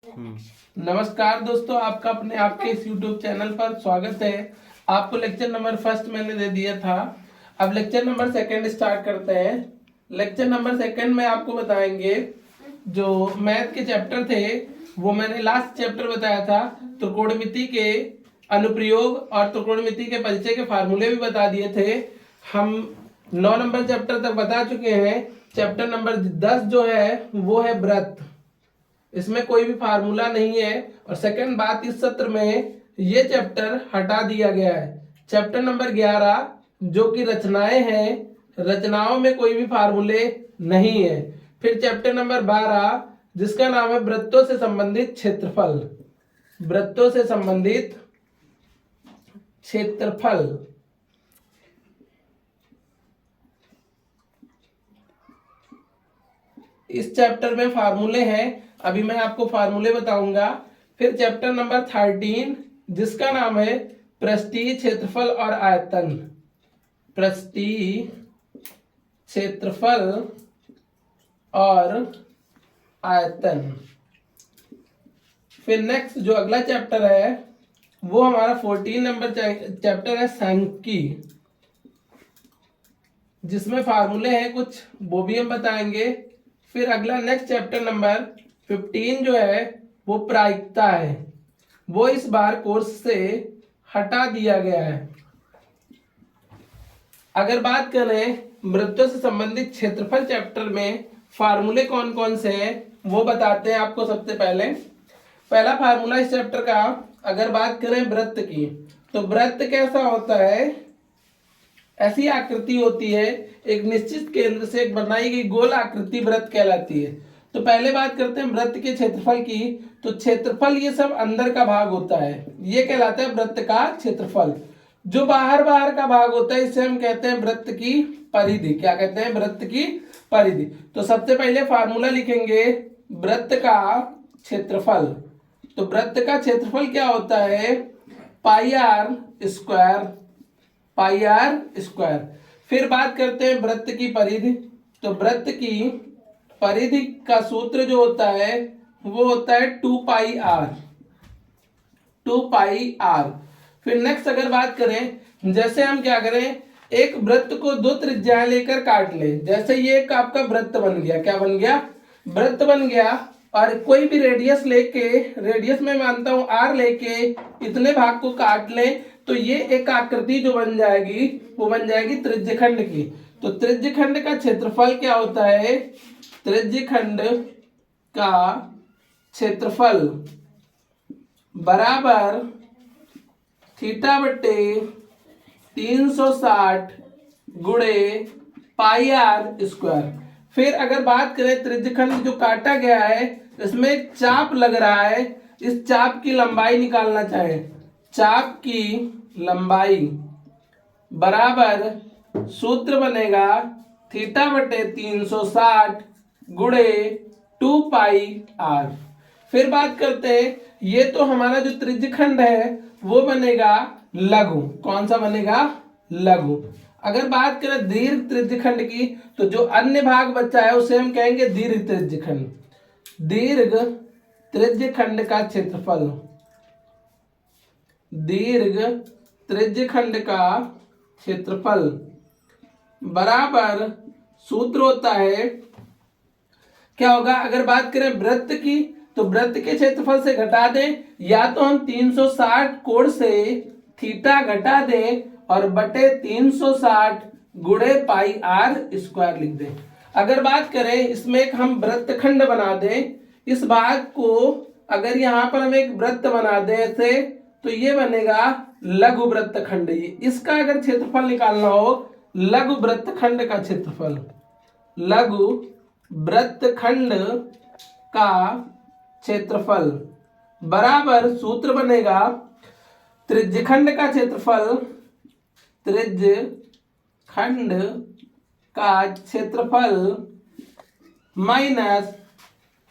नमस्कार दोस्तों, आपका अपने आपके इस YouTube चैनल पर स्वागत है। आपको लेक्चर नंबर फर्स्ट मैंने दे दिया था। अब लेक्चर नंबर सेकंड स्टार्ट करते हैं। लेक्चर नंबर सेकंड में आपको बताएंगे जो मैथ के चैप्टर थे, वो मैंने लास्ट चैप्टर बताया था। त्रिकोणमिति के अनुप्रयोग और त्रिकोणमिति के परिचय के फार्मूले भी बता दिए थे। हम 9 नंबर चैप्टर तक बता चुके हैं। चैप्टर नंबर 10 जो है वो है व्रत। इसमें कोई भी फार्मूला नहीं है। और सेकंड बात, इस सत्र में ये चैप्टर हटा दिया गया है। चैप्टर नंबर 11 जो कि रचनाएं हैं, रचनाओं में कोई भी फार्मूले नहीं है। फिर चैप्टर नंबर 12 जिसका नाम है वृत्तों से संबंधित क्षेत्रफल। वृत्तों से संबंधित क्षेत्रफल। इस चैप्टर में फार्मूले हैं, अभी मैं आपको फार्मूले बताऊंगा। फिर चैप्टर नंबर 13 जिसका नाम है पृष्ठीय क्षेत्रफल और आयतन। पृष्ठीय क्षेत्रफल और आयतन। फिर नेक्स्ट जो अगला चैप्टर है वो हमारा 14 नंबर चैप्टर है सांख्यिकी, जिसमें फार्मूले हैं कुछ, वो भी हम बताएंगे। फिर अगला नेक्स्ट चैप्टर नंबर 15 जो है वो प्रायिकता है, वो इस बार कोर्स से हटा दिया गया है। अगर बात करें वृत्तों से संबंधित क्षेत्रफल चैप्टर में फार्मूले कौन कौन से हैं वो बताते हैं आपको। सबसे पहला फार्मूला इस चैप्टर का, अगर बात करें वृत्त की, तो वृत्त कैसा होता है? ऐसी आकृति होती है, एक निश्चित केंद्र से एक बनाई गई गोल आकृति वृत्त कहलाती है। तो पहले बात करते हैं वृत्त के क्षेत्रफल की। तो क्षेत्रफल ये सब अंदर का भाग होता है, ये कहलाता है वृत्त का क्षेत्रफल। जो बाहर का भाग होता है इसे हम कहते हैं वृत्त की परिधि। क्या कहते हैं? वृत्त की परिधि। तो सबसे पहले फार्मूला लिखेंगे वृत्त का क्षेत्रफल। तो वृत्त का क्षेत्रफल क्या होता है? Pi r square. Pi r square. फिर बात करते हैं वृत्त की परिधि। तो वृत्त की परिधि का सूत्र जो होता है वो होता है 2 पाई आर। 2 pi r. फिर नेक्स्ट अगर बात करें, जैसे हम क्या करें, एक वृत्त को 2 त्रिज्याएं लेकर काट ले। जैसे ये एक आपका वृत्त बन गया। क्या बन गया? वृत्त बन गया। और कोई भी रेडियस लेके, रेडियस में मानता हूं आर लेके इतने भाग को काट लें, तो ये एक आकृति जो बन जाएगी वो बन जाएगी त्रिज्यखंड की। तो त्रिज्यखंड का क्षेत्रफल क्या होता है? त्रिज्यखंड का क्षेत्रफल बराबर थीटा बटे 360 गुणे पाई आर स्क्वायर। फिर अगर बात करें त्रिज्यखंड जो काटा गया है, इसमें एक चाप लग रहा है, इस चाप की लंबाई निकालना चाहे। चाप की लंबाई बराबर सूत्र बनेगा थीटा बटे 360 गुणे 2 पाई आर। फिर बात करते हैं, ये तो हमारा जो त्रिज्यखंड है वो बनेगा लघु। कौन सा बनेगा? लघु। अगर बात करें दीर्घ त्रिज्यखंड की, तो जो अन्य भाग बचा है उसे हम कहेंगे दीर्घ त्रिज्यखंड। दीर्घ त्रिज्यखंड का क्षेत्रफल। दीर्घ त्रिज्यखंड का क्षेत्रफल बराबर सूत्र होता है, क्या होगा? अगर बात करें वृत्त की, तो वृत्त के क्षेत्रफल से घटा दें, या तो हम 360 कोण से थीटा घटा दें और बटे 360 गुणे पाई आर स्क्वायर लिख दें। अगर बात करें इसमें एक हम वृत्तखंड बना दें, इस भाग को अगर यहां पर हम एक वृत्त बना दें ऐसे, तो ये बनेगा लघु वृत्तखंड। इसका अगर क्षेत्रफल निकालना हो, लघु वृत्तखंड का क्षेत्रफल, लघु वृत्तखंड का क्षेत्रफल बराबर सूत्र बनेगा त्रिज्यखंड का क्षेत्रफल, त्रिज्यखंड का क्षेत्रफल minus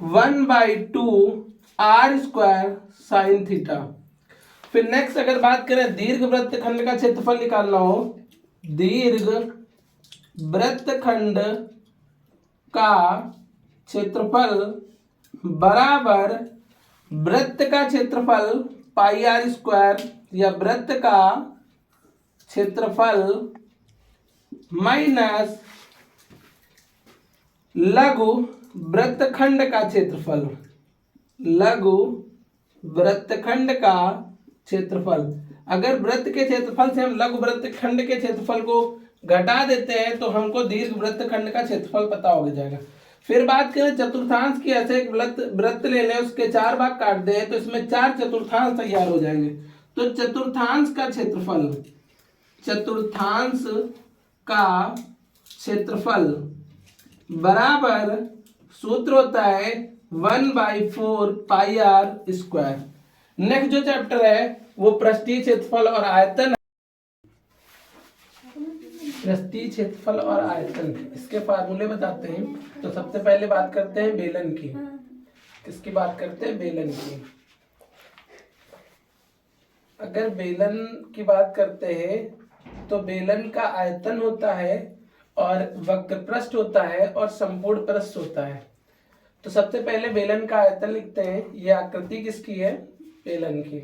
1/2 r square sine theta. फिर नेक्स्ट अगर बात करें दीर्घ वृत्तखंड का क्षेत्रफल निकालना हो, दीर्घ वृत्तखंड का क्षेत्रफल बराबर वृत्त का क्षेत्रफल पाई आर स्क्वायर या वृत्त का क्षेत्रफल माइनस लघु वृत्तखंड का क्षेत्रफल, लघु वृत्तखंड का क्षेत्रफल। अगर वृत्त के क्षेत्रफल से हम लघु वृत्तखंड के क्षेत्रफल को घटा देते हैं तो हमको दीर्घ वृत्तखंड का क्षेत्रफल पता हो जाएगा। फिर बात करें चतुर्थांश की, ऐसे एक वृत्त ले लें, उसके 4 भाग काट दें तो इसमें 4 चतुर्थांश तैयार हो जाएंगे। तो चतुर्थांश का क्षेत्रफल, चतुर्थांश का क्षेत्रफल बराबर सूत्र होता है 1/4 पाई आर स्क्वायर। नेक्स्ट जो चैप्टर है वो पृष्ठीय क्षेत्रफल और आयतन, पृष्ठीय क्षेत्रफल और आयतन, इसके फार्मूले बताते हैं। तो सबसे पहले बात करते हैं बेलन की। किसकी बात करते हैं? बेलन की। अगर बेलन की बात करते हैं तो बेलन का आयतन होता है और वक्र पृष्ठ होता है और संपूर्ण पृष्ठ होता है। तो सबसे पहले बेलन का आयतन लिखते हैं। यह आकृति किसकी है? बेलन की।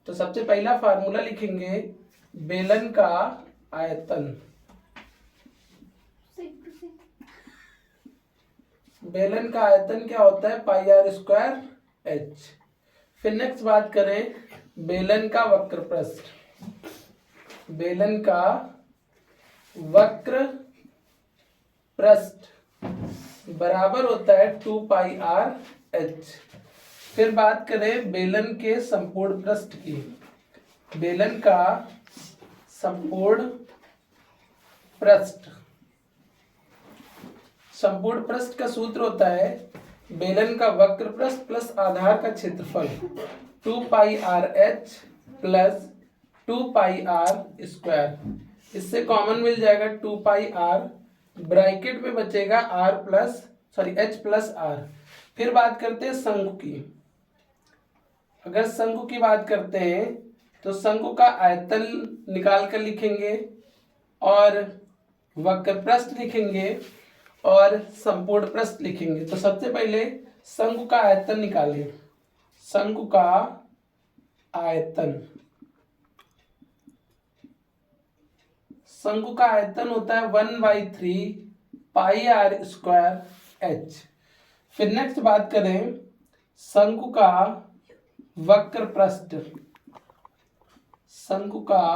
तो सबसे पहला फार्मूला लिखेंगे बेलन का आयतन। बेलन का आयतन क्या होता है? Pi r square H. फिर नेक्स्ट बात करें बेलन का वक्र पृष्ठ। बेलन का वक्र पृष्ठ बराबर होता है 2 पाई आर एच। फिर बात करें बेलन के संपूर्ण पृष्ठ की। बेलन का संपूर्ण पृष्ठ, संपूर्ण पृष्ठ का सूत्र होता है बेलन का वक्र पृष्ठ प्लस आधार का क्षेत्रफल 2 pi r h plus 2 pi r square. इससे कॉमन मिल जाएगा 2 पाई आर, ब्रैकेट में बचेगा r plus h plus r. फिर बात करते हैं शंकु की। अगर शंकु की बात करते हैं तो शंकु का आयतन निकाल कर लिखेंगे और वक्र पृष्ठ लिखेंगे और संपूर्ण पृष्ठ लिखेंगे। तो सबसे पहले शंकु का आयतन निकालें। शंकु का आयतन, शंकु का आयतन होता है 1/3 पाई आर स्क्वायर एच। फिर नेक्स्ट बात करें शंकु का वक्र पृष्ठ। शंकु का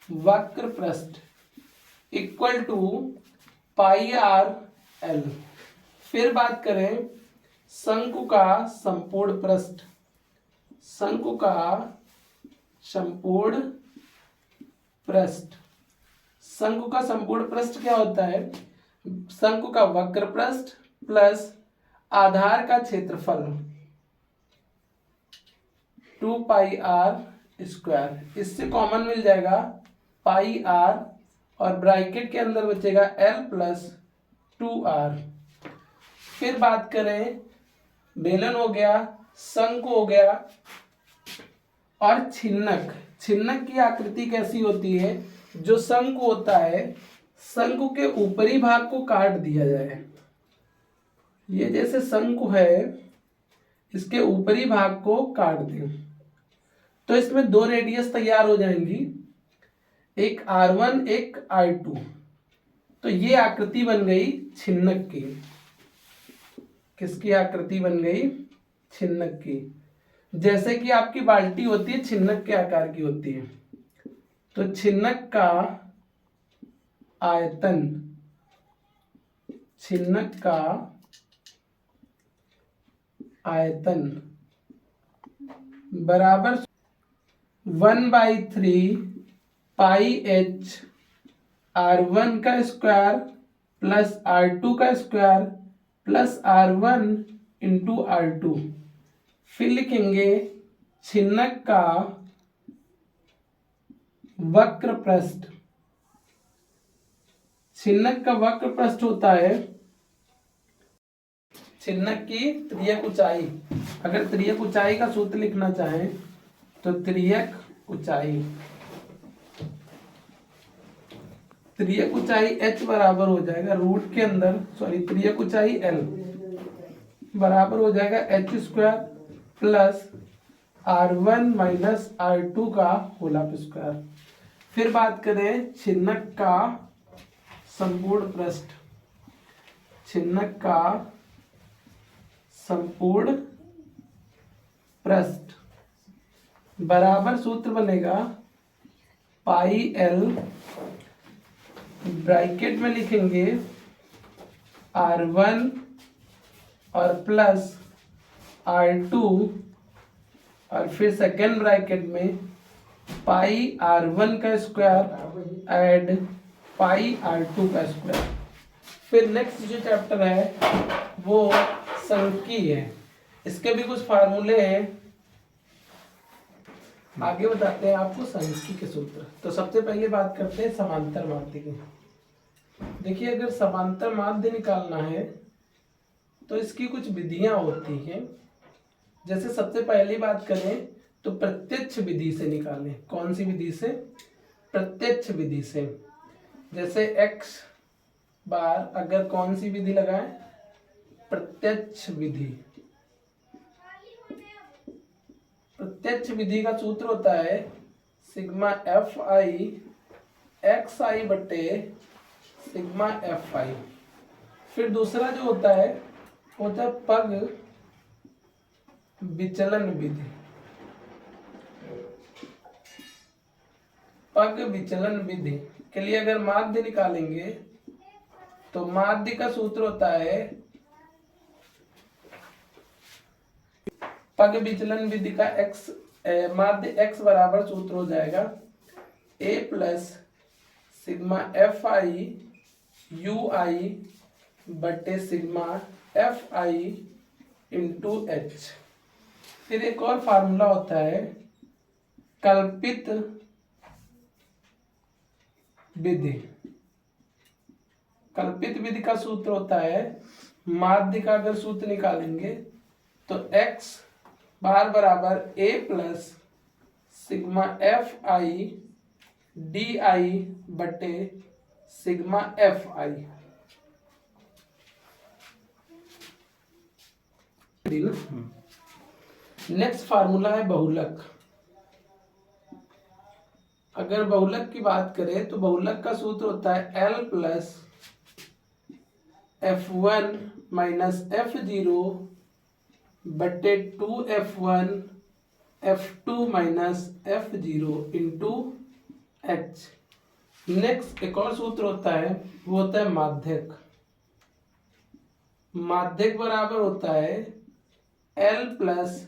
वक्र पृष्ठ equal to pi r l. फिर बात करें शंकु का संपूर्ण पृष्ठ। शंकु का संपूर्ण पृष्ठ, शंकु का संपूर्ण पृष्ठ क्या होता है? शंकु का वक्र पृष्ठ प्लस आधार का क्षेत्रफल 2 पाई आर स्क्वायर। इससे कॉमन मिल जाएगा पाई आर और ब्रैकेट के अंदर बचेगा एल प्लस 2r। फिर बात करें बेलन हो गया, शंकु हो गया और छिन्नक। छिन्नक की आकृति कैसी होती है? जो शंकु होता है, शंकु के ऊपरी भाग को काट दिया जाए। ये जैसे शंकु है, इसके ऊपरी भाग को काट दें तो इसमें 2 रेडियस तैयार हो जाएंगी, एक R1 एक R2। तो ये आकृति बन गई छिन्नक की। किसकी आकृति बन गई? छिन्नक की। जैसे कि आपकी बाल्टी होती है, छिन्नक के आकार की होती है। तो छिन्नक का आयतन, छिन्नक का आयतन बराबर 1/3 पाई एच R1 का स्क्वायर प्लस R2 का square plus R1 into R2। फिर लिखेंगे छिन्नक का वक्र पृष्ठ। छिन्नक का वक्र पृष्ठ होता है छिन्नक की त्रियक ऊंचाई। अगर त्रियक ऊंचाई का सूत्र लिखना चाहें तो त्रियक ऊंचाई, त्रियक ऊंचाई h बराबर हो जाएगा रूट के अंदर त्रियक ऊंचाई l, बराबर हो जाएगा H square plus R1 minus R2 का होल स्क्वायर। फिर बात करें छिन्नक का संपूर्ण पृष्ठ, छिन्नक का संपूर्ण पृष्ठ बराबर सूत्र बनेगा पाई एल, ब्रैकेट में लिखेंगे R1 और प्लस R2 और फिर सेकेंड ब्रैकेट में पाई R1 का स्क्वायर ऐड पाई R2 का स्क्वायर। फिर नेक्स्ट जो चैप्टर है वो संख्यी है, इसके भी कुछ फार्मूले हैं, आगे बताते हैं आपको संख्यी के सूत्र। तो सबसे पहले बात करते हैं समांतर माध्य की। देखिए अगर समांतर माध्य निकालना है तो इसकी कुछ विधियां होती हैं। जैसे सबसे पहली बात करें तो प्रत्यक्ष विधि से निकालें। कौन सी विधि से? प्रत्यक्ष विधि से। जैसे x बार अगर कौन सी विधि लगाएं? प्रत्यक्ष विधि। प्रत्यक्ष विधि का सूत्र होता है सिग्मा एफ आई एक्स आई बटे सिग्मा एफ आई। फिर दूसरा जो होता है पग विचलन विधि। पग विचलन विधि के लिए अगर माध्य निकालेंगे तो माध्य का सूत्र होता है, पग विचलन विधि का माध्य x बराबर सूत्र हो जाएगा a plus sigma f i u i बटे sigma f i into h. फिर एक और फार्मूला होता है कल्पित विधि। कल्पित विधि का सूत्र होता है, माध्य का अगर सूत्र निकालेंगे तो x बार बराबर a plus sigma f i d i बटे sigma f i. Next formula है बहुलक। अगर बहुलक की बात करें तो बहुलक का सूत्र होता है L plus F1 minus F0 बटे 2F1 F2 minus F0 into H। Next एक और सूत्र होता है वो होता है माध्यक। माध्यक बराबर होता है L प्लस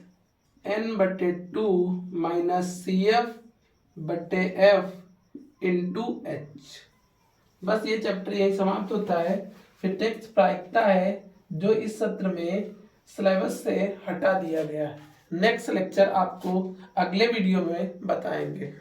N बटे 2 माइनस CF बटे F इंटू H। बस ये चैप्टर यही समाप्त होता है। फिर टेक्स्ट प्रायिकता है जो इस सत्र में सिलेबस से हटा दिया गया है। नेक्स्ट लेक्चर आपको अगले वीडियो में बताएंगे।